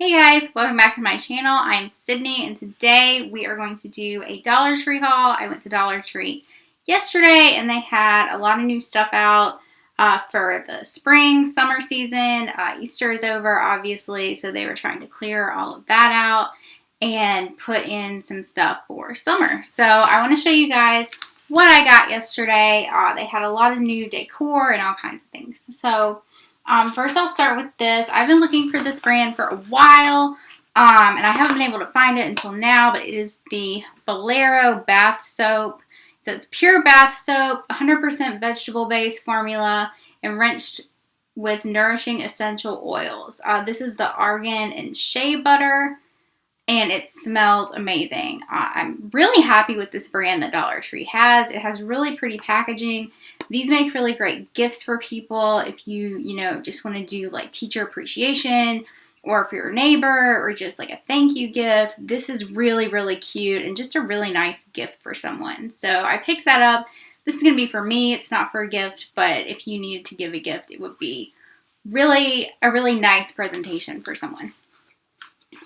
Hey guys, welcome back to my channel. I'm Sydney and today we are going to do a Dollar Tree haul. I went to Dollar Tree yesterday and they had a lot of new stuff out for the spring, summer season. Easter is over obviously, so they were trying to clear all of that out and put in some stuff for summer. So I want to show you guys what I got yesterday. They had a lot of new decor and all kinds of things. So first I'll start with this. I've been looking for this brand for a while, and I haven't been able to find it until now, but it is the Bolero Bath Soap. It says pure bath soap, 100% vegetable-based formula, enriched with nourishing essential oils. This is the argan and shea butter, and it smells amazing. I'm really happy with this brand that Dollar Tree has. It has really pretty packaging. These make really great gifts for people if you just want to do like teacher appreciation, or if you're a neighbor, or just like a thank you gift. This is really, really cute and just a really nice gift for someone. So I picked that up. This is going to be for me. It's not for a gift, but if you needed to give a gift, it would be really a really nice presentation for someone.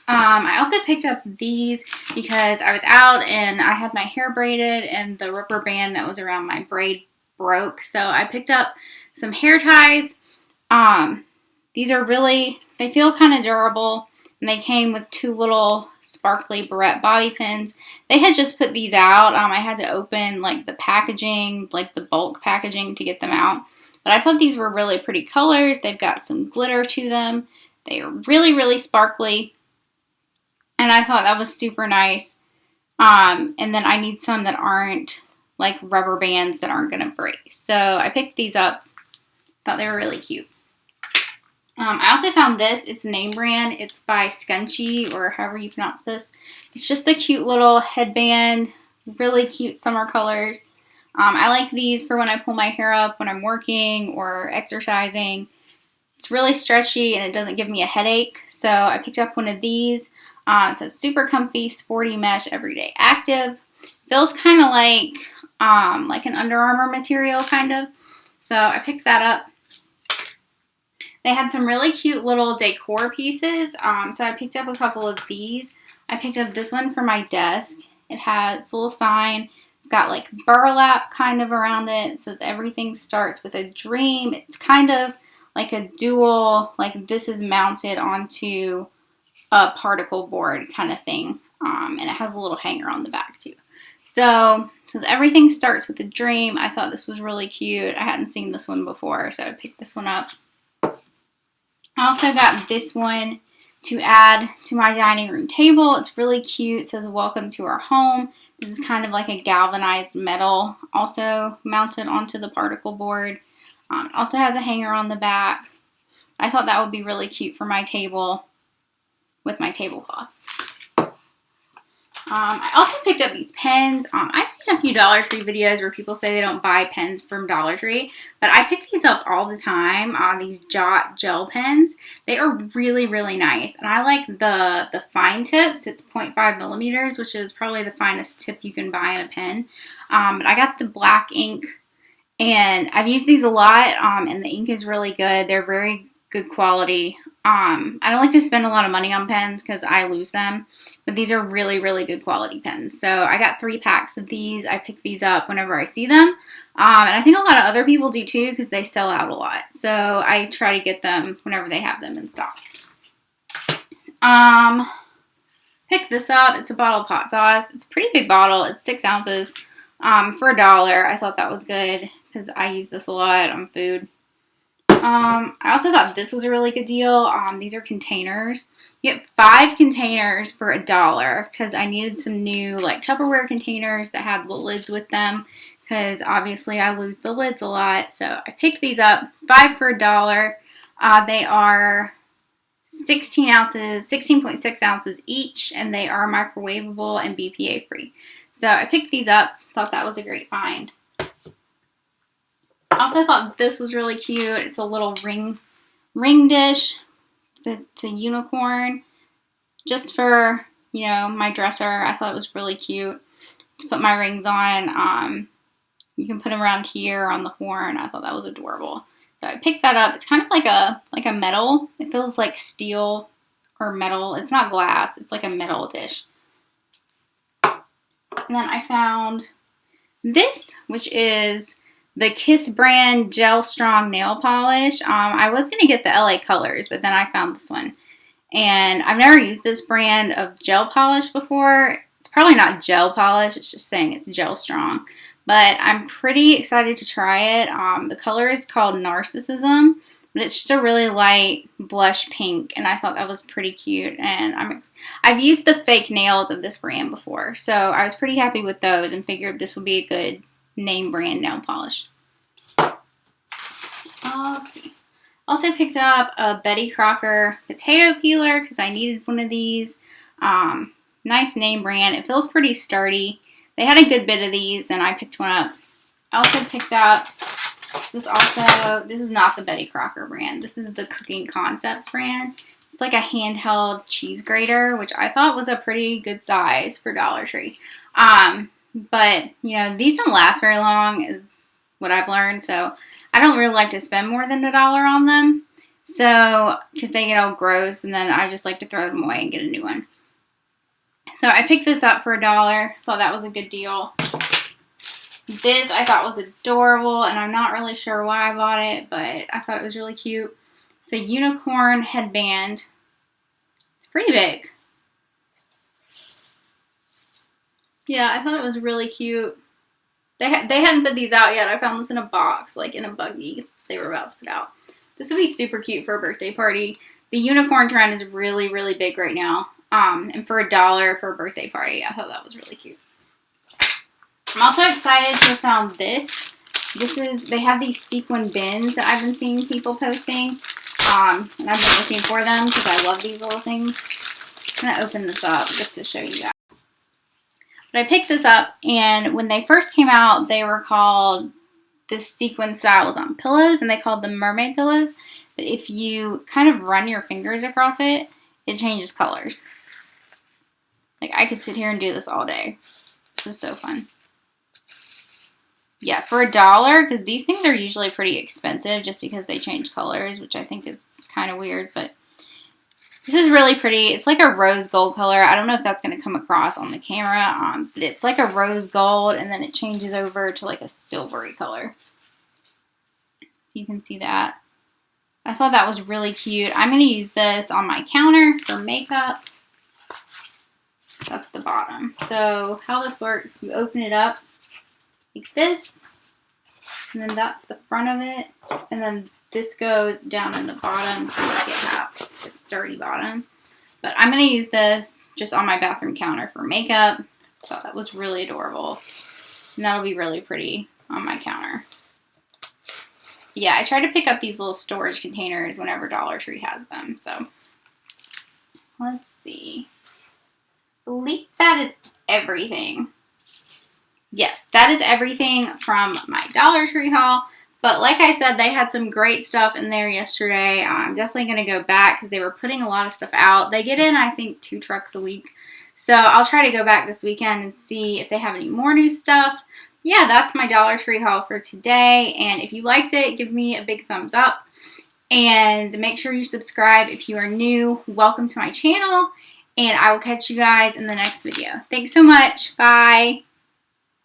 I also picked up these because I was out and I had my hair braided and the rubber band that was around my braid broke. So I picked up some hair ties. These are really, they feel kind of durable, and they came with two little sparkly barrette bobby pins. They had just put these out. I had to open like the packaging, like the bulk packaging, to get them out. But I thought these were really pretty colors. They've got some glitter to them. They are really, really sparkly. And I thought that was super nice. And then I need some that aren't like rubber bands that aren't going to break. So I picked these up. Thought they were really cute. I also found this. It's name brand. It's by Scunchy, or however you pronounce this. It's just a cute little headband. Really cute summer colors. I like these for when I pull my hair up when I'm working or exercising. It's really stretchy and it doesn't give me a headache. So I picked up one of these. It says super comfy, sporty mesh, everyday active. Feels kind of like an Under Armour material, kind of. So I picked that up. They had some really cute little decor pieces. So I picked up a couple of these. I picked up this one for my desk. It has its little sign. It's got like burlap kind of around it. It says everything starts with a dream. It's kind of like a dual, like this is mounted onto a particle board kind of thing. And it has a little hanger on the back too. So it says everything starts with a dream. I thought this was really cute. I hadn't seen this one before, so I picked this one up. I also got this one to add to my dining room table. It's really cute. It says welcome to our home. This is kind of like a galvanized metal, also mounted onto the particle board. It also has a hanger on the back. I thought that would be really cute for my table with my tablecloth. I also picked up these pens. I've seen a few Dollar Tree videos where people say they don't buy pens from Dollar Tree, but I pick these up all the time. These Jot gel pens. They are really, really nice, and I like the fine tips. It's 0.5 millimeters, which is probably the finest tip you can buy in a pen. But I got the black ink, and I've used these a lot, and the ink is really good. They're very good quality. I don't like to spend a lot of money on pens because I lose them, but these are really, really good quality pens. So I got 3 packs of these. I pick these up whenever I see them, and I think a lot of other people do too because they sell out a lot. So I try to get them whenever they have them in stock. Pick this up. It's a bottle of hot sauce. It's a pretty big bottle. It's 6 ounces for $1. I thought that was good because I use this a lot on food. I also thought this was a really good deal. These are containers. You get 5 containers for $1 because I needed some new like Tupperware containers that had the lids with them because obviously I lose the lids a lot. So I picked these up, 5 for $1. They are 16 ounces, 16.6 ounces each, and they are microwavable and BPA free. So I picked these up. Thought that was a great find. I also thought this was really cute. It's a little ring dish. It's a unicorn. Just for, my dresser. I thought it was really cute to put my rings on. You can put them around here on the horn. I thought that was adorable. So I picked that up. It's kind of like a metal. It feels like steel her metal. It's not glass. It's like a metal dish. And then I found this, which is the Kiss brand Gel Strong Nail Polish. I was going to get the LA Colors, but then I found this one. And I've never used this brand of gel polish before. It's probably not gel polish. It's just saying it's Gel Strong. But I'm pretty excited to try it. The color is called Narcissism. But it's just a really light blush pink. And I thought that was pretty cute. And I've used the fake nails of this brand before. So I was pretty happy with those and figured this would be a good name brand nail polish. Let's see. Also picked up a Betty Crocker potato peeler because I needed one of these. Nice name brand. It feels pretty sturdy. They had a good bit of these and I picked one up. I also picked up this is not the Betty Crocker brand. This is the Cooking Concepts brand. It's like a handheld cheese grater, which I thought was a pretty good size for Dollar Tree. But, you know, these don't last very long is what I've learned. So I don't really like to spend more than $1 on them. So, because they get all gross and then I just like to throw them away and get a new one. So I picked this up for $1. Thought that was a good deal. This I thought was adorable and I'm not really sure why I bought it, but I thought it was really cute. It's a unicorn headband. It's pretty big. Yeah, I thought it was really cute. They hadn't put these out yet. I found this in a box, like in a buggy they were about to put out. This would be super cute for a birthday party. The unicorn trend is really, really big right now. And for $1 for a birthday party, I thought that was really cute. I'm also excited to have found this. They have these sequin bins that I've been seeing people posting. And I've been looking for them because I love these little things. I'm going to open this up just to show you guys. But I picked this up, and when they first came out, they were called, this sequin style was on pillows, and they called them mermaid pillows. But if you kind of run your fingers across it, it changes colors. Like, I could sit here and do this all day. This is so fun. Yeah, for $1, because these things are usually pretty expensive just because they change colors, which I think is kind of weird, but this is really pretty. It's like a rose gold color. I don't know if that's going to come across on the camera, but it's like a rose gold, and then it changes over to like a silvery color. You can see that. I thought that was really cute. I'm going to use this on my counter for makeup. That's the bottom. So how this works, you open it up like this, and then that's the front of it, and then this goes down in the bottom to make it have a sturdy bottom. But I'm going to use this just on my bathroom counter for makeup. I thought that was really adorable. And that'll be really pretty on my counter. Yeah, I try to pick up these little storage containers whenever Dollar Tree has them. So, let's see. I believe that is everything. Yes, that is everything from my Dollar Tree haul. But like I said, they had some great stuff in there yesterday. I'm definitely going to go back because they were putting a lot of stuff out. They get in, I think, 2 trucks a week. So I'll try to go back this weekend and see if they have any more new stuff. Yeah, that's my Dollar Tree haul for today. And if you liked it, give me a big thumbs up. And make sure you subscribe if you are new. Welcome to my channel. And I will catch you guys in the next video. Thanks so much. Bye.